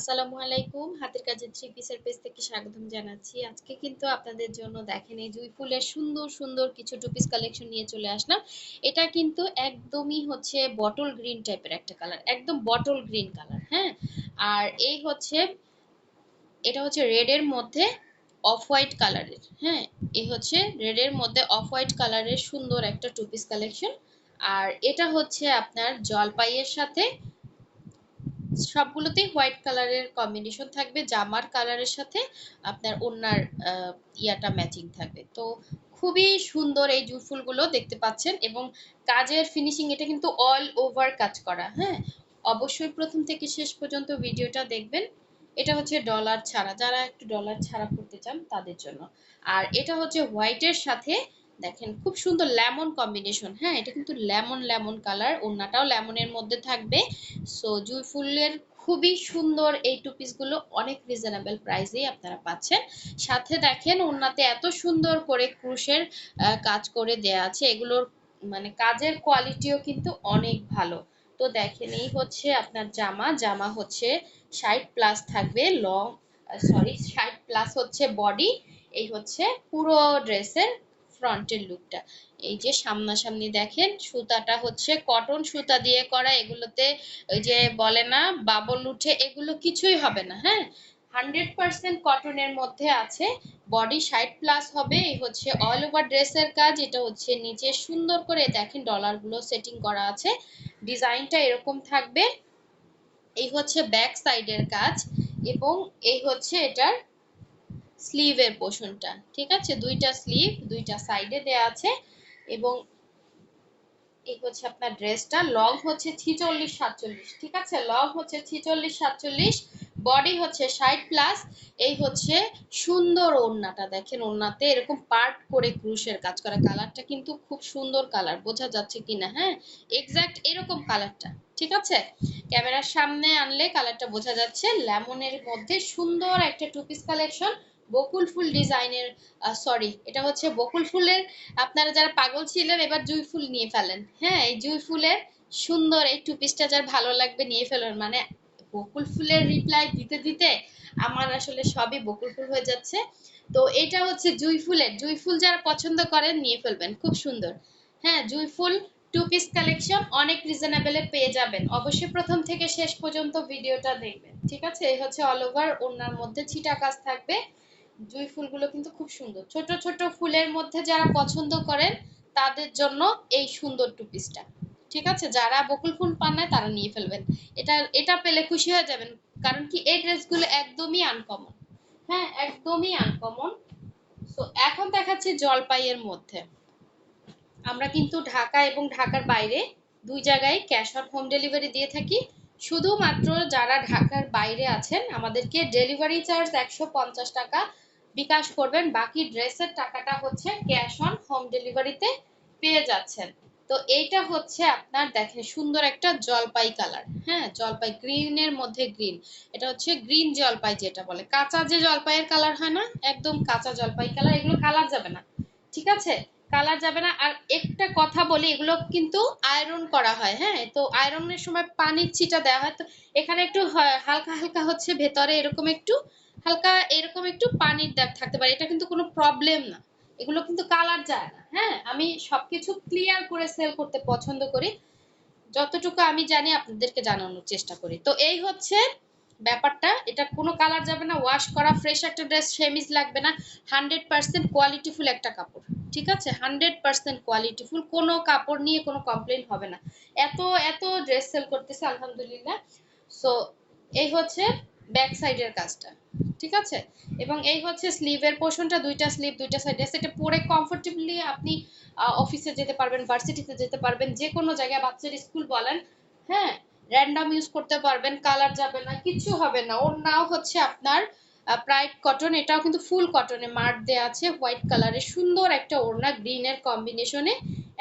আসসালামু আলাইকুম। হাতের কাজের থ্রি পিসের পেজ থেকে স্বাগতম জানাচ্ছি। আজকে কিন্তু আপনাদের জন্য দেখেন এই জুঁই ফুলের সুন্দর সুন্দর কিছু টু পিস কালেকশন নিয়ে চলে আসলাম। এটা কিন্তু একদমই হচ্ছে বটল গ্রিন টাইপের একটা কালার, একদম বটল গ্রিন কালার। হ্যাঁ, আর এটা হচ্ছে রেড এর মধ্যে অফ হোয়াইট কালারের। হ্যাঁ, এই হচ্ছে রেড এর মধ্যে অফ হোয়াইট কালারের সুন্দর একটা টু পিস কালেকশন। আর এটা হচ্ছে আপনার জলপাইয়ের সাথে সবগুলোতেই হোয়াইট কালারের কম্বিনেশন থাকবে, জামার কালারের সাথে আপনার ওড়নার ইয়াটা ম্যাচিং থাকবে। তো খুবই সুন্দর এই জুঁই ফুলগুলো দেখতে পাচ্ছেন, এবং কাজের ফিনিশিং এটা কিন্তু অল ওভার কাজ করা। হ্যাঁ, অবশ্যই প্রথম থেকে শেষ পর্যন্ত ভিডিওটা দেখবেন। এটা হচ্ছে ডলার ছাড়া, যারা একটু ডলার ছাড়া পড়তে চান তাদের জন্য। আর এটা হচ্ছে হোয়াইটের সাথে দেখেন খুব সুন্দর লেমন কম্বিনেশন। হ্যাঁ, এটা কিন্তু লেমন লেমন কালার, ওড়নাটাও লেমনের মধ্যে থাকবে। সো জুঁই ফুলের খুবই সুন্দর এই টু পিসগুলো অনেক রিজনেবল প্রাইসেই আপনারা পাচ্ছেন। সাথে দেখেন ওড়নাতে এত সুন্দর করে ক্রুশের কাজ করে দেয়া আছে, এগুলোর মানে কাজের কোয়ালিটিও কিন্তু অনেক ভালো। তো দেখেন এই হচ্ছে আপনার জামা, জামা হচ্ছে 60+ থাকবে লং, 60+ হচ্ছে বডি। এই হচ্ছে পুরো ড্রেসের ফ্রন্টের লুকটা। এই যে সামনাসামনি দেখেন সুতাটা হচ্ছে কটন সুতা দিয়ে করা, এগুলোতে ওই যে বলে না বাবল উঠে, এগুলো কিছুই হবে না। হ্যাঁ, 100% কটনের মধ্যে আছে। বডি 60+ হবে। এই হচ্ছে অল ওভার ড্রেসের কাজ। এটা হচ্ছে নিচে সুন্দর করে দেখেন ডলারগুলো সেটিং করা আছে, ডিজাইনটা এরকম থাকবে। এই হচ্ছে ব্যাক সাইডের কাজ, এবং এই হচ্ছে এটার স্লিভের পোর্শনটা। ঠিক আছে, দুইটা স্লিভ দুইটা সাইডে দেয়া আছে। এবং এই হচ্ছে আপনার ড্রেসটা, লং হচ্ছে 46-47। ঠিক আছে, লং হচ্ছে 46-47, বডি হচ্ছে 60+। এই হচ্ছে সুন্দর ওড়নাটা, দেখেন ওড়নাতে এরকম পার্ট করে ক্রুশের কাজ করা। কালারটা কিন্তু খুব সুন্দর কালার, বোঝা যাচ্ছে কিনা? হ্যাঁ, এক্সাক্ট এরকম কালারটা। ঠিক আছে, ক্যামেরার সামনে আনলে কালারটা বোঝা যাচ্ছে। লেমনের মধ্যে সুন্দর একটা টু পিস কালেকশন, বকুল ফুল ডিজাইনের। সরি, এটা হচ্ছে বকুল ফুলের, আপনারা যারা পাগল ছিলেন এবার জুঁই ফুল নিয়ে ফেলেন। হ্যাঁ, এই জুঁই ফুলের সুন্দর এই টু পিসটা যার ভালো লাগবে নিয়ে ফেলেন। মানে বকুল ফুলের রিপ্লাই দিতে দিতে আমার আসলে সবই বকুল ফুল হয়ে যাচ্ছে। তো এটা হচ্ছে জুঁই ফুলের, জুঁই ফুল যারা পছন্দ করেন নিয়ে ফেলবেন, খুব সুন্দর। হ্যাঁ, জুঁই ফুল টু পিস কালেকশন অনেক রিজনেবলে পেয়ে যাবেন। অবশ্যই প্রথম থেকে শেষ পর্যন্ত ভিডিওটা দেখবেন। ঠিক আছে, এই হচ্ছে অল ওভার ওড়নার মধ্যে ছিটা কাজ থাকবে। জুঁই ফুলগুলো কিন্তু খুব সুন্দর, ছোট ছোট ফুলের মধ্যে যারা পছন্দ করেন তাদের জন্য এই সুন্দর টু পিসটা। ঠিক আছে, যারা বকুল ফুল পান না তারা নিয়ে ফেলবেন। এটা এটা পেলে খুশি হয়ে যাবেন, কারণ কি এই ড্রেসগুলো একদমই আনকমন। হ্যাঁ, একদমই আনকমন। সো এখন দেখাচ্ছি জলপাইয়ের মধ্যে। আমরা কিন্তু ঢাকা এবং ঢাকার বাইরে দুই জায়গায় ক্যাশ অন হোম ডেলিভারি দিয়ে থাকি। শুধুমাত্র যারা ঢাকার বাইরে আছেন আমাদেরকে ডেলিভারি চার্জ 150 টাকা বিকাশ করবেন, বাকি ড্রেসের টাকাটা হচ্ছে ক্যাশ অন হোম ডেলিভারিতে পেয়ে যাচ্ছেন। তো এইটা হচ্ছে আপনার দেখেন সুন্দর একটা জলপাই কালার। হ্যাঁ, জলপাই গ্রিনের মধ্যে গ্রিন, এটা হচ্ছে গ্রিন জলপাই, যেটা বলে কাঁচা যে জলপাইয়ের কালার হয় না, একদম কাঁচা জলপাই কালার। এগুলো কালার যাবে না। ঠিক আছে, কালার যাবে না। আর একটা কথা বলি, এগুলো কিন্তু আয়রন করা হয়। হ্যাঁ, তো আয়রনের সময় পানির ছিটা দেওয়া হয়, তো এখানে একটু হালকা হালকা হচ্ছে ভেতরে এরকম একটু হালকা এরকম একটু পানির দাগ থাকতে পারে, এটা কিন্তু কোনো প্রবলেম না। এগুলো কিন্তু কালার যায় না। হ্যাঁ, আমি সবকিছু ক্লিয়ার করে সেল করতে পছন্দ করি, যতটুকু আমি জানি আপনাদেরকে জানানোর চেষ্টা করি। তো এই হচ্ছে ব্যাপারটা, এটা কোনো কালার যাবে না, ওয়াশ করা ফ্রেশ একটা ড্রেস, সেমিজ লাগবে না। 100% কোয়ালিটিফুল একটা কাপড়। ঠিক আছে, 100% কোয়ালিটিফুল, কোনো কাপড় নিয়ে কোনো কমপ্লেন হবে না। এত এত ড্রেস সেল করতেছে আলহামদুলিল্লাহ। সো এই হচ্ছে ব্যাক সাইডের কাজটা। ঠিক আছে, এবং এই হচ্ছে স্লিভের পোর্শনটা, দুইটা স্লিভ দুইটা সাইড আছে। এটা পরে কমফোর্টেবলি আপনি অফিসে যেতে পারবেন, ভার্সিটিতে যেতে পারবেন, যে কোনো জায়গায়, বাচ্চার স্কুল বলেন। হ্যাঁ, র্যান্ডম ইউজ করতে পারবেন, কালার যাবে না, কিছু হবে না। ওর নাও হচ্ছে আপনার প্রাইড কটন, এটাও কিন্তু ফুল কটনে মার্ক দেওয়া আছে, হোয়াইট কালারের সুন্দর একটা ওড়না গ্রিনের কম্বিনেশনে,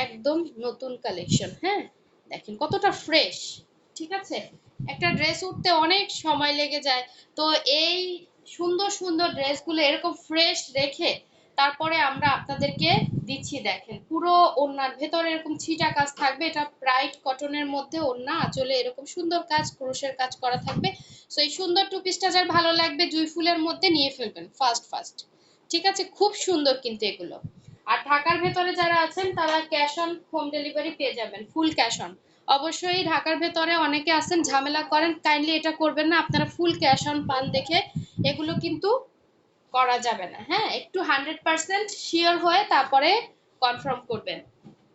একদম নতুন কালেকশন। হ্যাঁ, দেখেন কতটা ফ্রেশ। ঠিক আছে, একটা ড্রেস উঠতে অনেক সময় লেগে যায়, তো এই সুন্দর সুন্দর ড্রেসগুলো এরকম ফ্রেশ রেখে তারপরে আমরা আপনাদেরকে দিচ্ছি। দেখেন পুরো ওড়নার ভেতরে এরকম ছিটা কাজ থাকবে, এটা ব্রাইট কটনের মধ্যে ওড়না, আঁচলে এরকম সুন্দর কাজ ক্রোশের কাজ করা থাকবে। সো এই সুন্দর টু পিসটা যার ভালো লাগবে জুঁই ফুলের মধ্যে নিয়ে ফেলবেন ফার্স্ট ফার্স্ট। ঠিক আছে, খুব সুন্দর কিন্তু এগুলো। আর ঢাকার ভেতরে যারা আছেন তারা ক্যাশ অন হোম ডেলিভারি পেয়ে যাবেন, ফুল ক্যাশ অন। অবশ্যই ঢাকার ভেতরে অনেকে আছেন ঝামেলা করেন, কাইন্ডলি এটা করবেন না, আপনারা ফুল ক্যাশ অন পান দেখে এগুলো কিন্তু করা যাবে না। হ্যাঁ, একটু 100% শিওর হয়ে তারপরে কনফার্ম করবেন।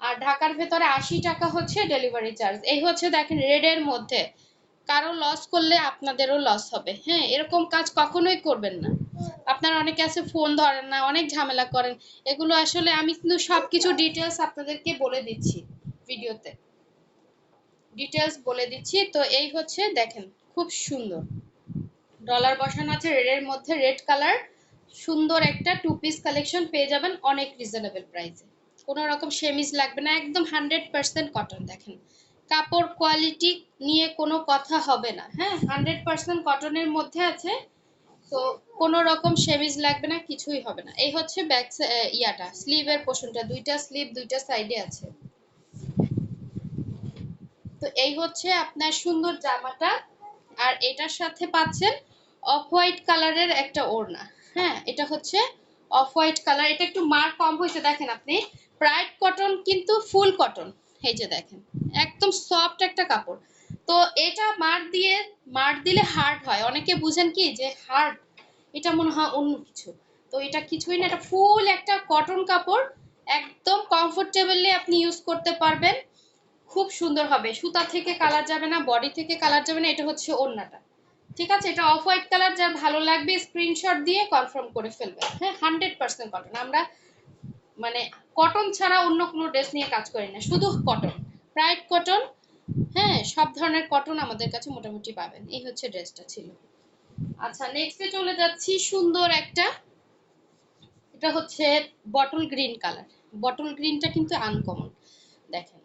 আর ঢাকার ভেতরে 80 টাকা হচ্ছে ডেলিভারি চার্জ। এই হচ্ছে দেখেন রেডের মধ্যে, কারো লস করলে আপনাদেরও লস হবে। হ্যাঁ, এরকম কাজ কখনোই করবেন না। আপনারা অনেকে আছে ফোন ধরেন না, অনেক ঝামেলা করেন। এগুলো আসলে আমি কিন্তু সবকিছু ডিটেলস আপনাদেরকে বলে দিচ্ছি ভিডিওতে, ডিটেলস বলে দিচ্ছি। তো এই হচ্ছে দেখেন খুব সুন্দর ডলার বসানো আছে রেডের মধ্যে, রেড কালার সুন্দর একটা টু পিস কালেকশন পেয়ে যাবেন অনেক রিজনেবল প্রাইসে। কোনো রকম সেমিজ লাগবে না, একদম 100% কটন। দেখেন কাপড় কোয়ালিটি নিয়ে কোনো কথা হবে না। হ্যাঁ, 100% কটনের মধ্যে আছে। তো কোনো রকম সেমিজ লাগবে না, কিছুই হবে না। এই হচ্ছে ব্যাক ইয়াটা, স্লিভের পোর্শনটা, দুইটা স্লিভ দুইটা সাইডে আছে। তো এই হচ্ছে আপনার সুন্দর জামাটা। আর এটার সাথে পাচ্ছেন অফ হোয়াইট কালারের একটা ওড়না। হ্যাঁ, এটা হচ্ছে অফ হোয়াইট কালার, এটা একটু মার কম হয়েছে দেখেন আপনি। প্রাইড কটন কিন্তু ফুল কটন, এই যে দেখেন একদম সফট একটা কাপড়। তো এটা মার দিলে হার্ড হয়, অনেকে বুঝেন কি যে হার্ড, এটা মনে হয় অন্য কিছু। তো এটা কিছুই না, এটা ফুল একটা কটন কাপড়, একদম কমফোর্টেবলি আপনি ইউজ করতে পারবেন। খুব সুন্দর হবে, সুতা থেকে কালার যাবে না, বডি থেকে কালার যাবে না। এটা হচ্ছে ওড়নাটা। ঠিক আছে, এটা অফ হোয়াইট কালার, যার ভালো লাগবে স্ক্রিনশট দিয়ে কনফার্ম করে ফেলবেন। হ্যাঁ, 100% কটন। আমরা মানে কটন ছাড়া অন্য কোনো ড্রেস নিয়ে কাজ করি না, শুধু কটন, প্রাইড কটন। হ্যাঁ, সব ধরনের কটন আমাদের কাছে মোটামুটি পাবেন। এই হচ্ছে ড্রেসটা ছিল। আচ্ছা, নেক্সটে চলে যাচ্ছি সুন্দর একটা, এটা হচ্ছে বটল গ্রিন কালার। বটল গ্রিনটা কিন্তু আনকমন দেখেন,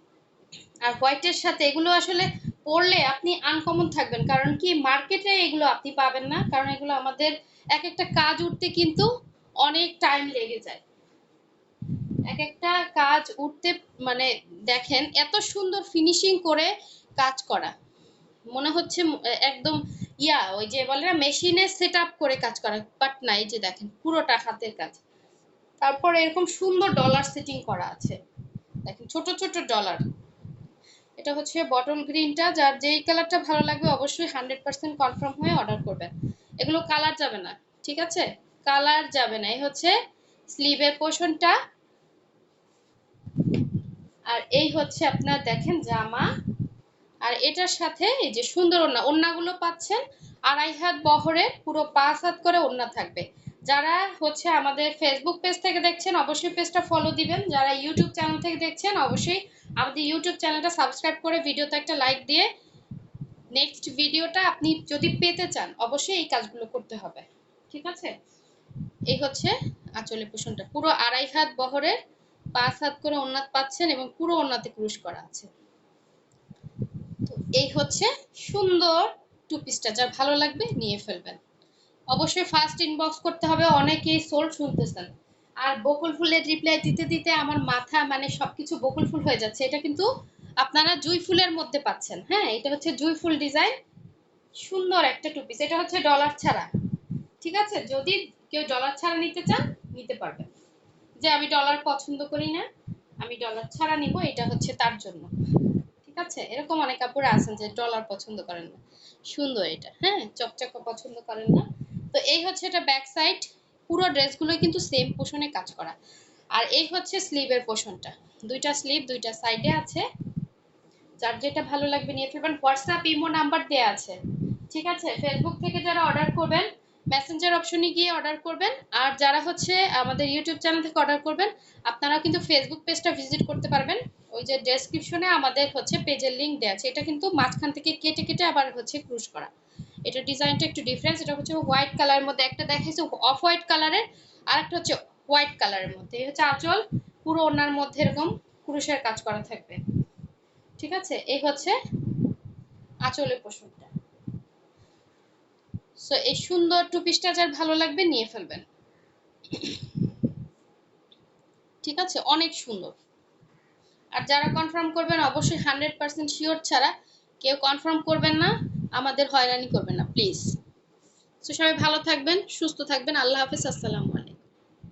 আর হোয়াইটের সাথে এগুলো আসলে পরলে আপনি আনকমন থাকবেন। কারণ কি, মার্কেটে এগুলো আপনি পাবেন না, কারণ এগুলো আমাদের এক একটা কাজ উঠতে কিন্তু অনেক টাইম লেগে যায়। এক একটা কাজ উঠতে মানে দেখেন এত সুন্দর ফিনিশিং করে কাজ করা, মনে হচ্ছে একদম ওই যে বলে না মেশিনে সেট আপ করে কাজ করা, বাট না, এই যে দেখেন পুরোটা হাতের কাজ। তারপর এরকম সুন্দর ডলার সেটিং করা আছে, দেখেন ছোট ছোট ডলার। এটা হচ্ছে বটল গ্রিনটা, যার যেই কালারটা ভালো লাগবে অবশ্যই 100% কনফার্ম হয়ে অর্ডার করবেন। এগুলো কালার যাবে না, ঠিক আছে, কালার যাবে না। এই হচ্ছে স্লিভের পোর্শনটা। আর এই হচ্ছে আপনার দেখেন জামা। আর এটার সাথে এই যে সুন্দর ওড়না, ওড়নাগুলো পাচ্ছেন 2.5 হাত বহরের, পুরো 5 হাত করে ওড়না থাকবে। যারা হচ্ছে আমাদের ফেসবুক পেজ থেকে দেখছেন অবশ্যই পেজটা ফলো দিবেন, যারা ইউটিউব চ্যানেল থেকে দেখছেন অবশ্যই আমাদের ইউটিউব চ্যানেলটা সাবস্ক্রাইব করে ভিডিওতে একটা লাইক দিয়ে নেক্সট ভিডিওটা আপনি যদি পেতে চান অবশ্যই এই কাজগুলো করতে হবে। ঠিক আছে, এই হচ্ছে আঁচলের পোষণটা, পুরো 2.5 হাত বহরের, 5 হাত করে ওড়না পাচ্ছেন এবং পুরো ওড়নাতে ক্রুশ করা আছে। তো এই হচ্ছে সুন্দর টু পিসটা, যার ভালো লাগবে নিয়ে ফেলবেন। অবশ্যই ফার্স্ট ইনবক্স করতে হবে, অনেকেই সোল্ড শুনতেছেন। আর বকুল ফুলের রিপ্লাই দিতে দিতে আমার মাথা মানে সবকিছু বকুল ফুল হয়ে যাচ্ছে। এটা কিন্তু আপনারা জুঁই ফুলের মধ্যে পাচ্ছেন। হ্যাঁ, এটা হচ্ছে জুঁই ফুল ডিজাইন, সুন্দর একটা টু পিস। এটা হচ্ছে ডলার ছাড়া। ঠিক আছে, যদি কেউ ডলার ছাড়া নিতে চান নিতে পারবেন, যে আমি ডলার পছন্দ করি না, আমি ডলার ছাড়া নিব, এটা হচ্ছে তার জন্য। ঠিক আছে, এরকম অনেক কাপড় আছেন যে ডলার পছন্দ করেন না, সুন্দর এটা, হ্যাঁ চকচকা পছন্দ করেন না। তো এই হচ্ছে এটা ব্যাক সাইড, পুরো ড্রেসগুলোই কিন্তু সেম পোষণে কাজ করা। আর এই হচ্ছে স্লিভের পোষণটা, দুইটা স্লিভ দুইটা সাইডে আছে। যার যেটা ভালো লাগবে নিয়ে ফেলবেন। হোয়াটসঅ্যাপ ইমো নাম্বার দেওয়া আছে। ঠিক আছে, ফেসবুক থেকে যারা অর্ডার করবেন মেসেঞ্জার অপশনে গিয়ে অর্ডার করবেন। আর যারা হচ্ছে আমাদের ইউটিউব চ্যানেল থেকে অর্ডার করবেন আপনারা কিন্তু ফেসবুক পেজটা ভিজিট করতে পারবেন। ওই যে ডেসক্রিপশনে আমাদের হচ্ছে পেজের লিঙ্ক দেওয়া আছে। এটা কিন্তু মাঝখান থেকে কেটে কেটে আবার হচ্ছে ক্রুশ করা। এটা ডিজাইনটা একটু ডিফারেন্স। এটা হচ্ছে হোয়াইট কালারের মধ্যে, একটা দেখাইছে অফ হোয়াইট কালারের, আর একটা হচ্ছে হোয়াইট কালারের মধ্যে। এই হচ্ছে আঁচল, পুরো ওনার মধ্যে এরকম ক্রুশের কাজ করা থাকবে। ঠিক আছে, এই হচ্ছে আঁচলের পোষণটা। সো এই সুন্দর টু পিসটা যার ভালো লাগবে নিয়ে ফেলবেন। ঠিক আছে, অনেক সুন্দর। আর যারা কনফার্ম করবেন অবশ্যই 100% শিওর ছাড়া কেউ কনফার্ম করবেন না। আমাদের হয়রানি করবেন না প্লিজ। তো সবাই ভালো থাকবেন, সুস্থ থাকবেন। আল্লাহ হাফেজ, আসসালামু আলাইকুম।